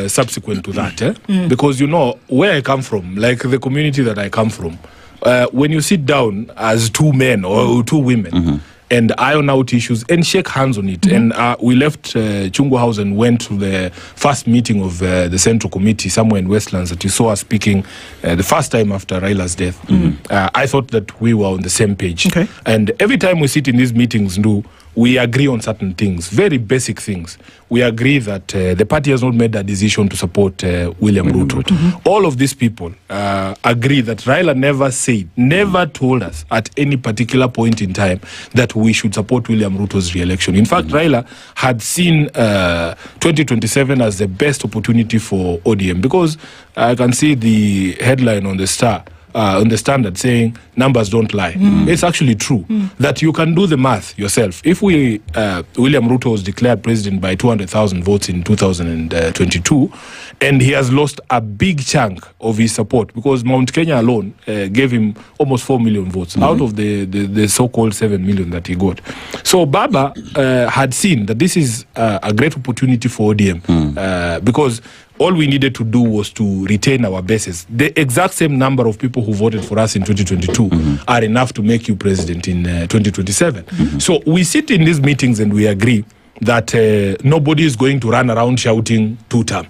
Subsequent to that, because you know where I come from, like the community that I come from, when you sit down as two men or two women and iron out issues and shake hands on it, and we left Chungwa House and went to the first meeting of the Central Committee somewhere in Westlands that you saw us speaking the first time after Raila's death. I thought that we were on the same page. And every time we sit in these meetings, we agree on certain things, very basic things. We agree that the party has not made a decision to support William Ruto. All of these people agree that Raila never told us at any particular point in time that we should support William Ruto's re-election. In fact, Raila had seen 2027 as the best opportunity for ODM, because I can see the headline on the Star, on the Standard, saying numbers don't lie. It's actually true that you can do the math yourself. If William Ruto was declared president by 200,000 votes in 2022, and he has lost a big chunk of his support, because Mount Kenya alone gave him almost 4 million votes out of the so-called 7 million that he got. So Baba had seen that this is a great opportunity for ODM, because all we needed to do was to retain our bases. The exact same number of people who voted for us in 2022 are enough to make you president in 2027. So we sit in these meetings and we agree that nobody is going to run around shouting two-term.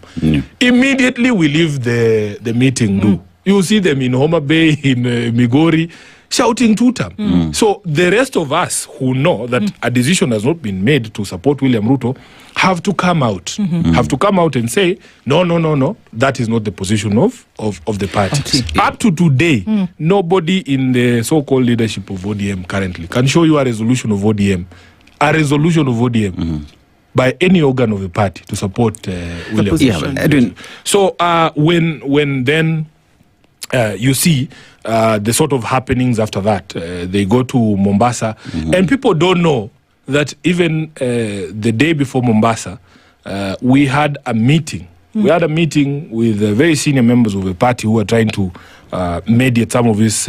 Immediately we leave the meeting. You see them in Homa Bay, in Migori, shouting two-term. So the rest of us who know that a decision has not been made to support William Ruto have to come out, have to come out and say, no, that is not the position of the party. Up to today, nobody in the so-called leadership of ODM currently can show you a resolution of ODM, by any organ of the party to support William Ruto. So when then you see the sort of happenings after that, they go to Mombasa, and people don't know that even the day before Mombasa, we had a meeting. We had a meeting with very senior members of the party who were trying to mediate some of these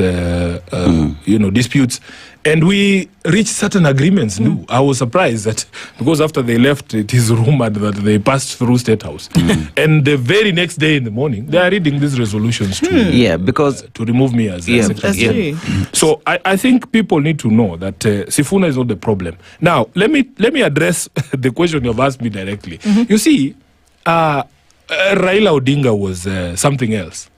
disputes, and we reached certain agreements. I was surprised that, because after they left, it is rumored that they passed through State House, and the very next day in the morning, they are reading these resolutions to remove me as secretary. So I think people need to know that Sifuna is not the problem. Now let me address the question you've asked me directly. You see, Raila Odinga was something else,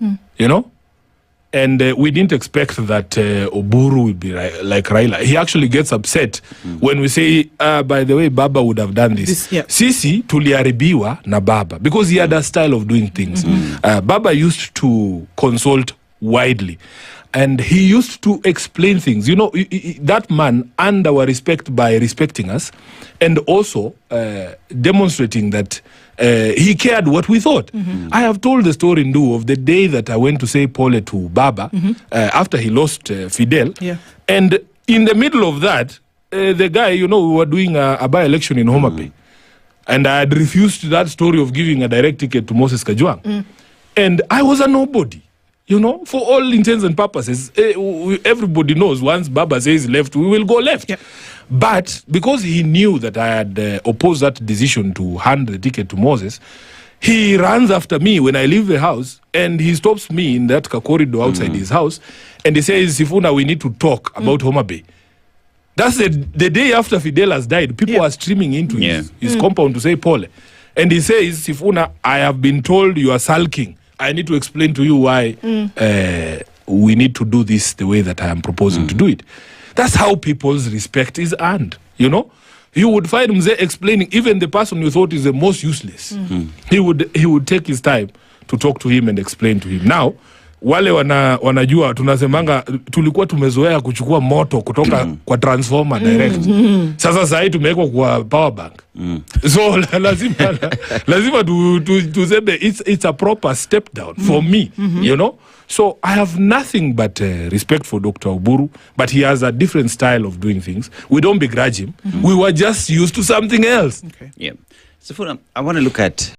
and we didn't expect that Oburu would be like Raila. He actually gets upset when we say, by the way, Baba would have done this. Sisi tuliaribiwa na Baba, because he had a style of doing things. Baba used to consult widely, and he used to explain things. That man earned our respect by respecting us, and also demonstrating that he cared what we thought. I have told the story of the day that I went to say Pole to Baba after he lost Fidel. And in the middle of that, the guy, we were doing a by-election in Homa Bay. And I had refused that story of giving a direct ticket to Moses Kajwang. And I was a nobody. For all intents and purposes, everybody knows once Baba says left, we will go left. But because he knew that I had opposed that decision to hand the ticket to Moses, he runs after me when I leave the house, and he stops me in that corridor outside his house, and he says, Sifuna, we need to talk about Homa Bay. That's the day after Fidel has died. People are streaming into his compound to say Pole. And he says, Sifuna, I have been told you are sulking. I need to explain to you why we need to do this the way that I am proposing to do it. That's how people's respect is earned, You would find him there explaining, even the person you thought is the most useless. He would take his time to talk to him and explain to him. Now, wale wanajua tunasemanga tulikuwa tumezoea kuchukua moto kutoka kwa transformer direct. Sasa sahi tumewekwa kwa power bank. So lazima tuseme it's a proper step down for me, So I have nothing but respect for Dr. Oburu, but he has a different style of doing things. We don't begrudge him. We were just used to something else. Sifuna, I want to look at